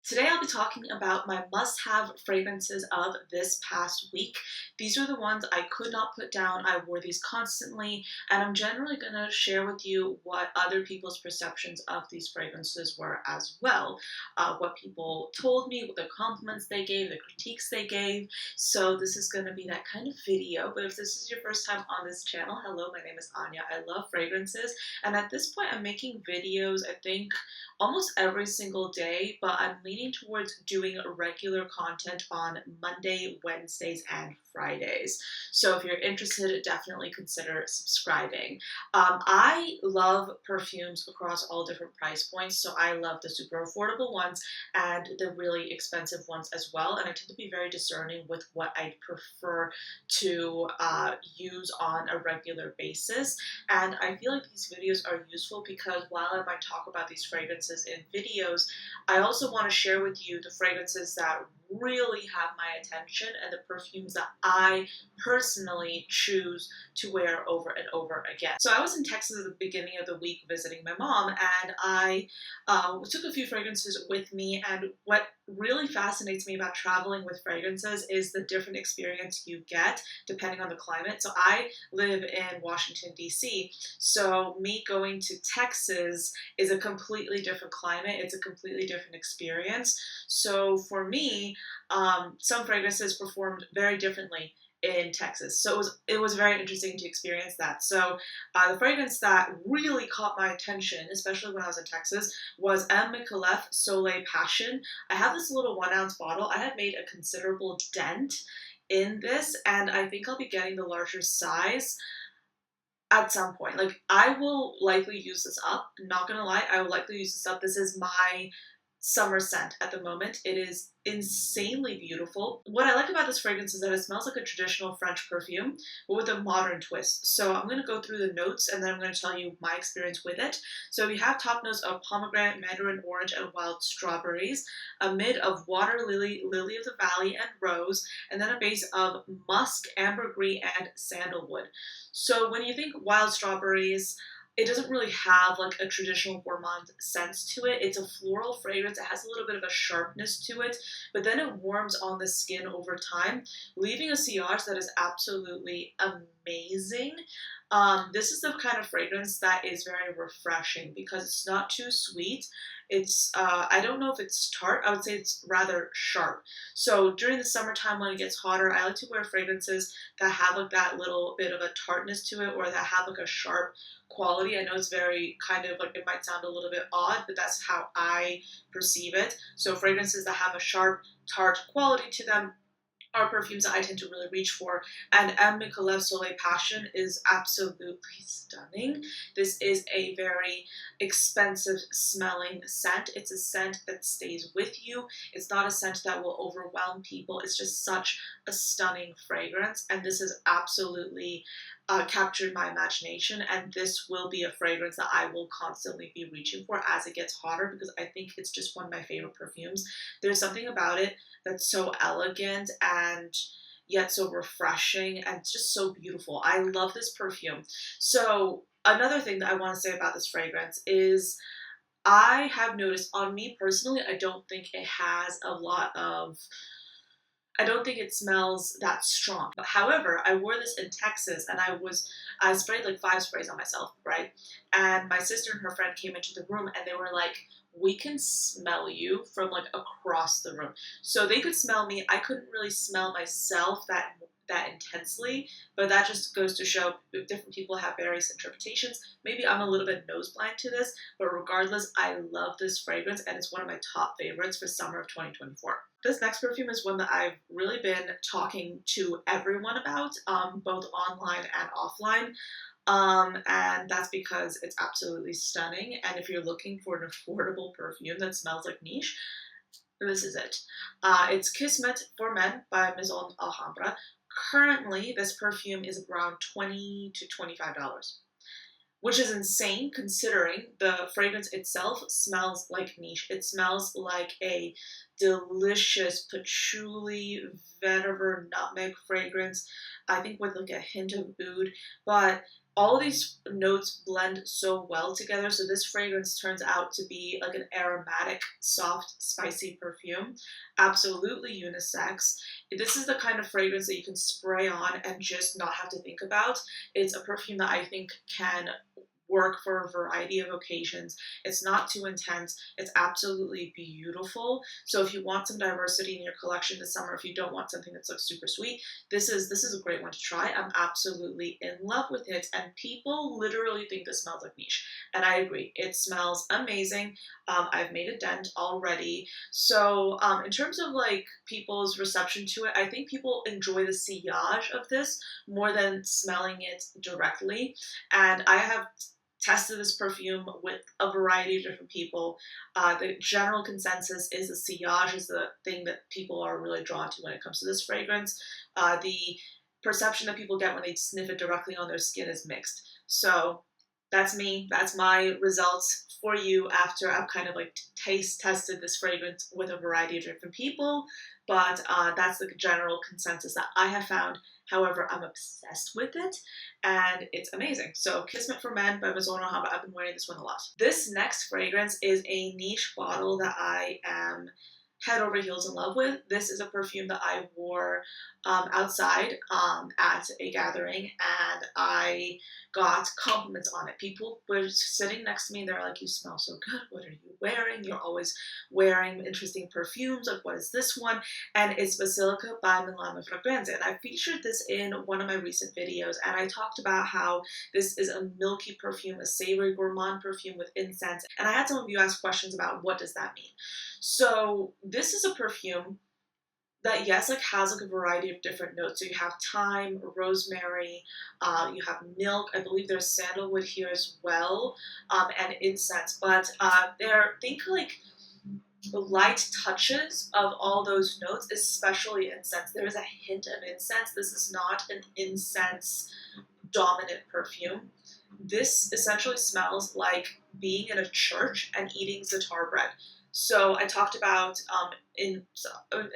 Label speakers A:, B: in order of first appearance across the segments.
A: Today I'll be talking about my must-have fragrances of this past week. These are the ones I could not put down. I wore these constantly, and I'm generally going to share with you what other people's perceptions of these fragrances were as well. What people told me, what the compliments they gave, the critiques they gave. So this is going to be that kind of video, but if this is your first time on this channel, hello, my name is Anya. I love fragrances, and at this point I'm making videos, I think, almost every single day, but I'm leaning towards doing regular content on Monday, Wednesdays, and Fridays. So if you're interested, definitely consider subscribing. I love perfumes across all different price points, so I love the super affordable ones and the really expensive ones as well, and I tend to be very discerning with what I prefer to use on a regular basis. And I feel like these videos are useful because while I might talk about these fragrances in videos, I also want to share with you the fragrances that really have my attention and the perfumes that I personally choose to wear over and over again. So I was in Texas at the beginning of the week visiting my mom, and I took a few fragrances with me, and what really fascinates me about traveling with fragrances is the different experience you get depending on the climate. So I live in Washington, D.C., so me going to Texas is a completely different climate. It's a completely different experience. So for me, some fragrances performed very differently in Texas. So it was very interesting to experience that. So the fragrance that really caught my attention, especially when I was in Texas, was Micallef Soleil Passion. I have this little 1-ounce bottle. I have made a considerable dent in this, and I think I'll be getting the larger size at some point. Like, I will likely use this up. Not gonna lie, I will likely use this up. This is my summer scent at the moment. It is insanely beautiful. What I like about this fragrance is that it smells like a traditional French perfume, but with a modern twist. So I'm going to go through the notes and then I'm going to tell you my experience with it. So we have top notes of pomegranate, mandarin orange, and wild strawberries, a mid of water lily, lily of the valley, and rose, and then a base of musk, ambergris, and sandalwood. So when you think wild strawberries, it doesn't really have like a traditional gourmand sense to it. It's a floral fragrance. It has a little bit of a sharpness to it, but then it warms on the skin over time, leaving a sillage that is absolutely amazing. This is the kind of fragrance that is very refreshing because it's not too sweet. It's, I don't know if it's tart. I would say it's rather sharp. So during the summertime when it gets hotter, I like to wear fragrances that have like that little bit of a tartness to it or that have like a sharp quality. I know it's very kind of like, it might sound a little bit odd, but that's how I perceive it. So fragrances that have a sharp, tart quality to them are perfumes that I tend to really reach for, and Micallef Soleil Passion is absolutely stunning. This is a very expensive smelling scent. It's a scent that stays with you. It's not a scent that will overwhelm people. It's just such a stunning fragrance, and this has absolutely captured my imagination, and this will be a fragrance that I will constantly be reaching for as it gets hotter because I think it's just one of my favorite perfumes. There's something about it that's so elegant and yet so refreshing and it's just so beautiful. I love this perfume. So another thing that I want to say about this fragrance is I have noticed on me personally, I don't think it has a lot of, I don't think it smells that strong. But however, I wore this in Texas and I sprayed like 5 sprays on myself, right? And my sister and her friend came into the room and they were like, we can smell you from like across the room. So they could smell me. I couldn't really smell myself that intensely, but that just goes to show different people have various interpretations. Maybe I'm a little bit nose blind to this, but regardless, I love this fragrance and it's one of my top favorites for summer of 2024. This next perfume is one that I've really been talking to everyone about, both online and offline. And that's because it's absolutely stunning. And if you're looking for an affordable perfume that smells like niche, this is it. It's Kismet for Men by Maison Alhambra. Currently, this perfume is around $20 to $25, which is insane considering the fragrance itself smells like niche. It smells like a delicious patchouli, vetiver, nutmeg fragrance, I think with like a hint of oud, but all of these notes blend so well together. So this fragrance turns out to be like an aromatic, soft, spicy perfume. Absolutely unisex. This is the kind of fragrance that you can spray on and just not have to think about. It's a perfume that I think can work for a variety of occasions. It's not too intense. It's absolutely beautiful. So if you want some diversity in your collection this summer, if you don't want something that's like super sweet, this is a great one to try. I'm absolutely in love with it, and people literally think this smells like niche, and I agree. It smells amazing. I've made a dent already. So in terms of like people's reception to it, I think people enjoy the sillage of this more than smelling it directly. And I have tested this perfume with a variety of different people. The general consensus is the sillage is the thing that people are really drawn to when it comes to this fragrance. The perception that people get when they sniff it directly on their skin is mixed. So that's me. That's my results for you after I've kind of like taste tested this fragrance with a variety of different people. But that's the general consensus that I have found. However, I'm obsessed with it, and it's amazing. So Kismet for Men by Mizuno Haba. I've been wearing this one a lot. This next fragrance is a niche bottle that I am head over heels in love with. This is a perfume that I wore outside at a gathering, and I got compliments on it. People were sitting next to me, they're like, "You smell so good, what are you wearing? You're always wearing interesting perfumes, like what is this one?" And it's Basilica by Milano Fragrenze, and I featured this in one of my recent videos, and I talked about how this is a milky perfume, a savory gourmand perfume with incense, and I had some of you ask questions about what does that mean. So this is a perfume that, yes, like has like a variety of different notes. So you have thyme, rosemary, you have milk. I believe there's sandalwood here as well, and incense. But think like light touches of all those notes, especially incense. There is a hint of incense. This is not an incense dominant perfume. This essentially smells like being in a church and eating za'atar bread. So I talked about in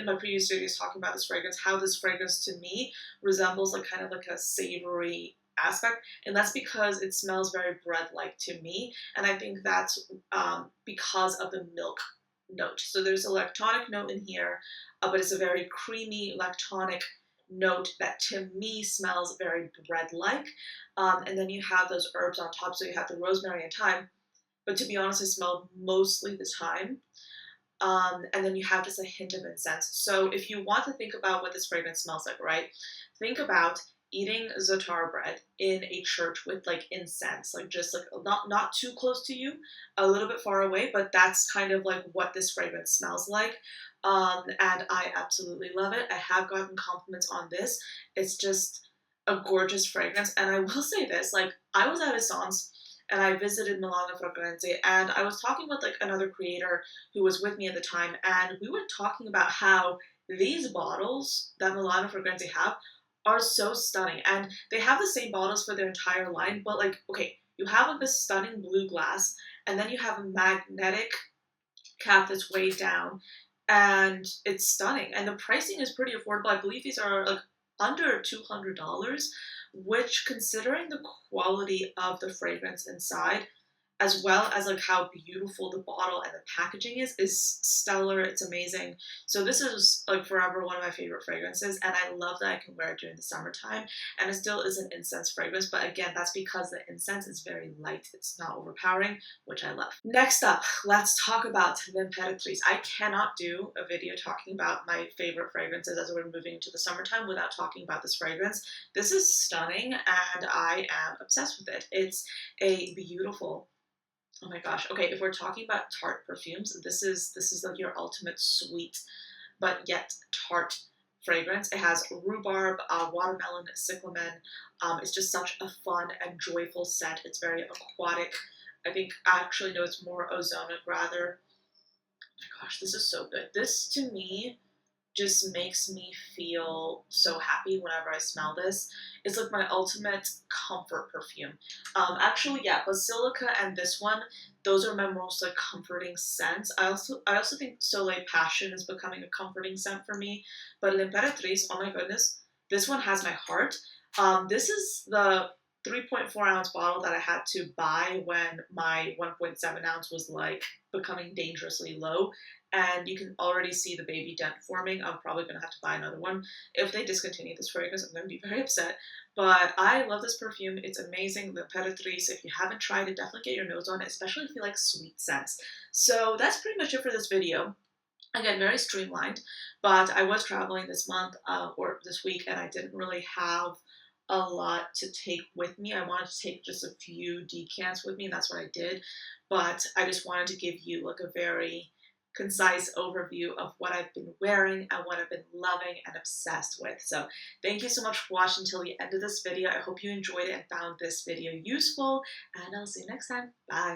A: my previous videos talking about this fragrance, how this fragrance to me resembles like kind of like a savory aspect, and that's because it smells very bread-like to me, and I think that's because of the milk note. So there's a lactonic note in here, but it's a very creamy lactonic note that to me smells very bread-like, and then you have those herbs on top. So you have the rosemary and thyme, but to be honest, I smelled mostly the thyme. And then you have just a hint of incense. So if you want to think about what this fragrance smells like, right? Think about eating za'atar bread in a church with like incense, like just like not too close to you, a little bit far away, but that's kind of like what this fragrance smells like. And I absolutely love it. I have gotten compliments on this. It's just a gorgeous fragrance. And I will say this, like I was at Essence and I visited Milano Fragrenze, and I was talking with like another creator who was with me at the time, and we were talking about how these bottles that Milano Fragrenze have are so stunning, and they have the same bottles for their entire line, but like, okay, you have like this stunning blue glass, and then you have a magnetic cap that's way down, and it's stunning, and the pricing is pretty affordable. I believe these are like under $200, which, considering the quality of the fragrance inside, as well as like how beautiful the bottle and the packaging is stellar. It's amazing. So this is like forever one of my favorite fragrances, and I love that I can wear it during the summertime, and it still is an incense fragrance, but again, that's because the incense is very light. It's not overpowering, which I love. Next up, let's talk about L'Impératrice. I cannot do a video talking about my favorite fragrances as we're moving into the summertime without talking about this fragrance. This is stunning, and I am obsessed with it. It's a beautiful, oh my gosh. Okay, if we're talking about tart perfumes, this is like your ultimate sweet but yet tart fragrance. It has rhubarb, watermelon, cyclamen. It's just such a fun and joyful scent. It's very aquatic. I think I actually know it's more ozonic rather. Oh my gosh, this is so good. This to me just makes me feel so happy whenever I smell this. It's like my ultimate comfort perfume. Actually, yeah, Basilica and this one, those are my most like comforting scents. I also think Soleil Passion is becoming a comforting scent for me. But L'Impératrice, oh my goodness, this one has my heart. This is the 3.4 ounce bottle that I had to buy when my 1.7 ounce was like becoming dangerously low. And you can already see the baby dent forming. I'm probably going to have to buy another one. If they discontinue this fragrance, I'm going to be very upset. But I love this perfume. It's amazing. The Imperatrice, if you haven't tried it, definitely get your nose on it, especially if you like sweet scents. So that's pretty much it for this video. Again, very streamlined, but I was traveling this month or this week, and I didn't really have a lot to take with me. I wanted to take just a few decants with me, and that's what I did. But I just wanted to give you like a very concise overview of what I've been wearing and what I've been loving and obsessed with. So thank you so much for watching until the end of this video. I hope you enjoyed it and found this video useful, and I'll see you next time. Bye.